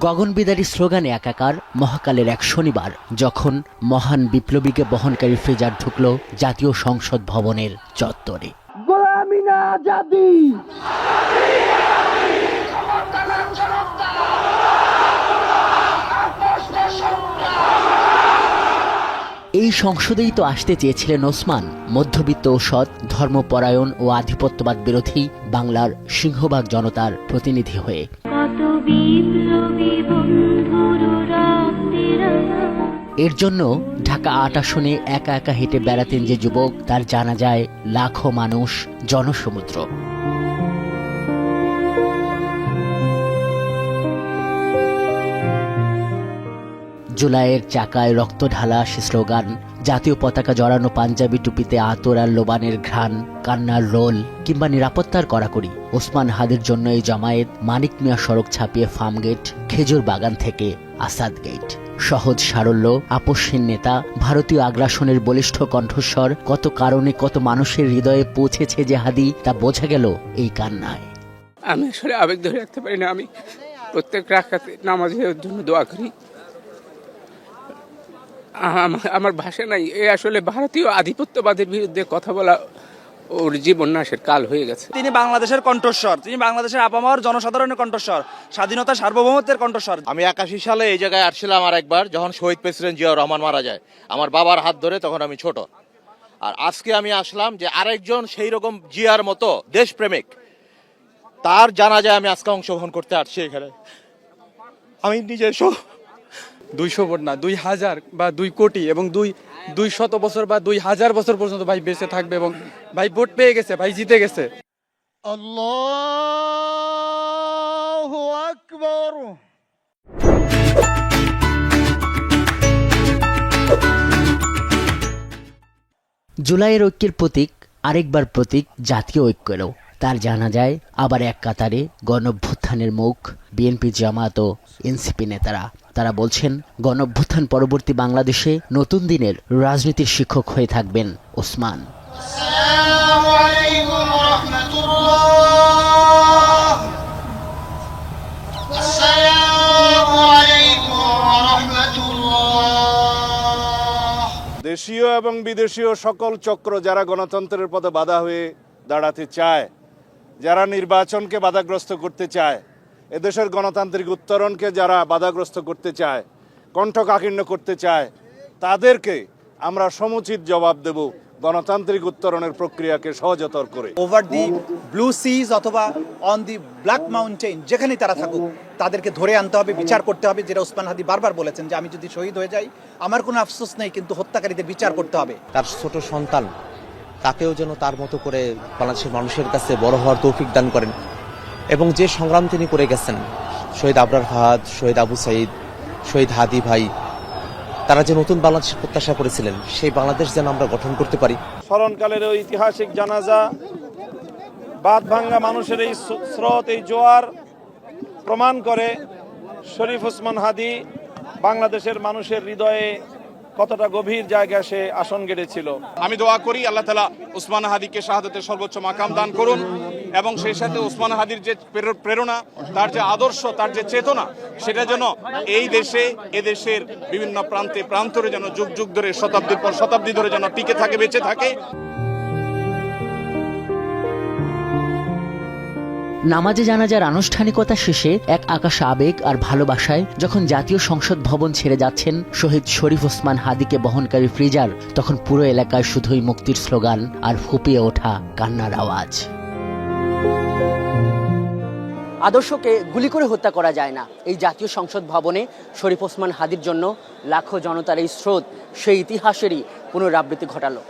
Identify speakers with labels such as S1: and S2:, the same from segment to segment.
S1: গগনবিদারী স্লোগানে একাকার মহাকালের এক শনিবার, যখন মহান বিপ্লবীকে বহনকারী ফ্রিজার ঢুকল জাতীয় সংসদ ভবনের চত্বরে।
S2: গোলামি না আজাদি।
S1: এই সংসদেই তো আসতে চেয়েছিলেন ওসমান, মধ্যবিত্ত ও সৎ, ধর্মপরায়ণ ও আধিপত্যবাদ বিরোধী বাংলার সিংহভাগ জনতার প্রতিনিধি হয়ে। এর জন্য ঢাকা ৮ আসনে একা একা হেঁটে বেড়াতেন যে যুবক, তার জানা যায় লাখো মানুষ, জনসমুদ্র। জুলাইয়ের চাকায় রক্ত ঢালা সে স্লোগান, জাতীয় পতাকা জড়ানো পাঞ্জাবি টুপিতে আতর আর লোবানের ঘ্রাণ, কান্নার রোল কিংবা নিরাপত্তার কড়াকড়ি। ওসমান হাদির জন্য এই জমায়েত মানিক মিয়া সড়ক ছাপিয়ে ফার্মগেট, খেজুর বাগান থেকে আসাদ গেট। সহজ সারল্য, আপসহীন নেতা, ভারতীয় আগ্রাসনের বলিষ্ঠ কণ্ঠস্বর, কত কারণে কত মানুষের হৃদয়ে পৌঁছেছে যে হাদি, তা বোঝা গেল এই কান্নায়।
S3: আমি আসলে আবেগ ধরে রাখতে পারি না। আমি প্রত্যেক রাকাতে নামাজের জন্য দোয়া করি। আমার ভাষা নাই। এ আসলে ভারতীয় আধিপত্যবাদের বিরুদ্ধে কথা বলা ওর জীবন নাশের কাল হয়ে গেছে।
S4: তিনি বাংলাদেশের কণ্ঠস্বর, তিনি বাংলাদেশের আপামর জনসাধারণের কণ্ঠস্বর, স্বাধীনতা সার্বভৌমত্বের কণ্ঠস্বর।
S5: আমি 81 সালে এই জায়গায় আসছিলাম আর একবার, যখন শহীদ প্রেসিডেন্ট জিয়াউর রহমান মারা যায় আমার বাবার হাত ধরে, তখন আমি ছোট। আর আজকে আমি আসলাম যে আরেকজন সেই রকম জিয়ার মতো দেশপ্রেমিক, তার জানাজায় আমি আজকে অংশগ্রহণ করতে আসছি এখানে। আমি নিজের
S6: 200 ভোট না, 2000 বা 2 কোটি এবং 200 বছর বা 2000 বছর পর্যন্ত ভাই বেঁচে থাকবে এবং ভাই ভোট পেয়ে গেছে, ভাই জিতে গেছে।
S2: আল্লাহু আকবার।
S1: জুলাইয়ের ঐক্যের প্রতীক, আরেকবার প্রতীক জাতীয় ঐক্যেরও। তার জানা যায় আবার এক কাতারে গণঅভ্যুত্থানের মুখ, বিএনপি, জামায়াত ও এনসিপি নেতারা। তারা বলছেন গণঅভ্যুত্থান পরবর্তী বাংলাদেশে নতুন দিনের রাজনীতির শিক্ষক হয়ে থাকবেন ওসমান।
S7: দেশীয় এবং বিদেশীয় সকল চক্র যারা গণতন্ত্রের পথে বাধা হয়ে দাঁড়াতে চায়, যারা নির্বাচনকে বাধাগ্রস্ত করতে চায়, এদেশের গণতান্ত্রিক উত্তরণকে যারা বাধাগ্রস্ত করতে চায়, কণ্ঠকাঠিন্য করতে চায়, তাদেরকে আমরা সমুচিত জবাব দেব গণতান্ত্রিক উত্তরণের প্রক্রিয়াকে সহজতর করে।
S4: ওভার দি ব্লু সিজ অথবা অন দি ব্ল্যাক মাউন্টেন, যেখানেই তারা থাকুক, তাদেরকে ধরে আনতে হবে, বিচার করতে হবে। যেটা ওসমান হাদি বারবার বলেছেন যে আমি যদি শহীদ হয়ে যাই আমার কোনো আফসোস নেই, কিন্তু হত্যাকারীদের বিচার করতে হবে।
S8: তার ছোট সন্তান, তাকেও যেন তার মতো করে বাংলাদেশের মানুষের কাছে বড় হওয়ার তৌফিক দান করেন। এবং যে সংগ্রাম তিনি করে গেছেন, শহীদ আবরার ফাহাদ, শহীদ আবু সাইদ, শহীদ হাদি ভাই, তারা যে নতুন বাংলাদেশের প্রত্যাশা করেছিলেন, সেই বাংলাদেশ যেন আমরা গঠন করতে পারি।
S7: স্মরণকালের ওই ঐতিহাসিক জানাজা, বাদ ভাঙ্গা মানুষের এই স্রোত, এই জোয়ার প্রমাণ করে শরীফ ওসমান হাদি বাংলাদেশের মানুষের হৃদয়ে কতটা গভীর জায়গায় সে আসন গেড়েছিল।
S9: আমি দোয়া করি আল্লাহ তাআলা ওসমান হাদিকে শাহাদাতের সর্বোচ্চ মাকাম দান করুন, এবং সেই সাথে ওসমান হাদির যে প্রেরণা, তার যে আদর্শ, তার যে চেতনা, সেটা যেন এই দেশে, এদেশের বিভিন্ন প্রান্তে প্রান্তরে যেন যুগ যুগ ধরে, শতাব্দীর পর শতাব্দী ধরে যেন টিকে থাকে, বেঁচে থাকে।
S1: নামাজে জানাজার আনুষ্ঠানিকতা শেষে এক আকাশ আবেগ আর ভালোবাসায় যখন জাতীয় সংসদ ভবন ছেড়ে যাচ্ছেন শহীদ শরীফ ওসমান হাদিকে বহনকারী ফ্রিজার, তখন পুরো এলাকায় শুধুই মুক্তির স্লোগান আর ফুপিয়ে ওঠা কান্নার আওয়াজ। আদর্শকে গুলি করে হত্যা করা যায় না। এই জাতীয় সংসদ ভবনে শরীফ ওসমান হাদির জন্য লাখো জনতার এই স্রোত সেই ইতিহাসেরই পুনরাবৃত্তি ঘটালো।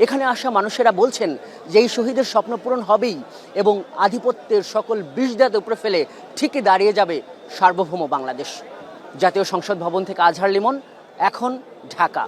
S1: এখানে আসা মানুষেরা বলছেন যে এই শহীদের স্বপ্ন পূরণ হবেই এবং আধিপত্যের সকল বিষদাঁত উপরে ফেলে ঠিকই দাঁড়িয়ে যাবে সার্বভৌম বাংলাদেশ। জাতীয় সংসদ ভবন থেকে আজহার লিমন, এখন ঢাকা।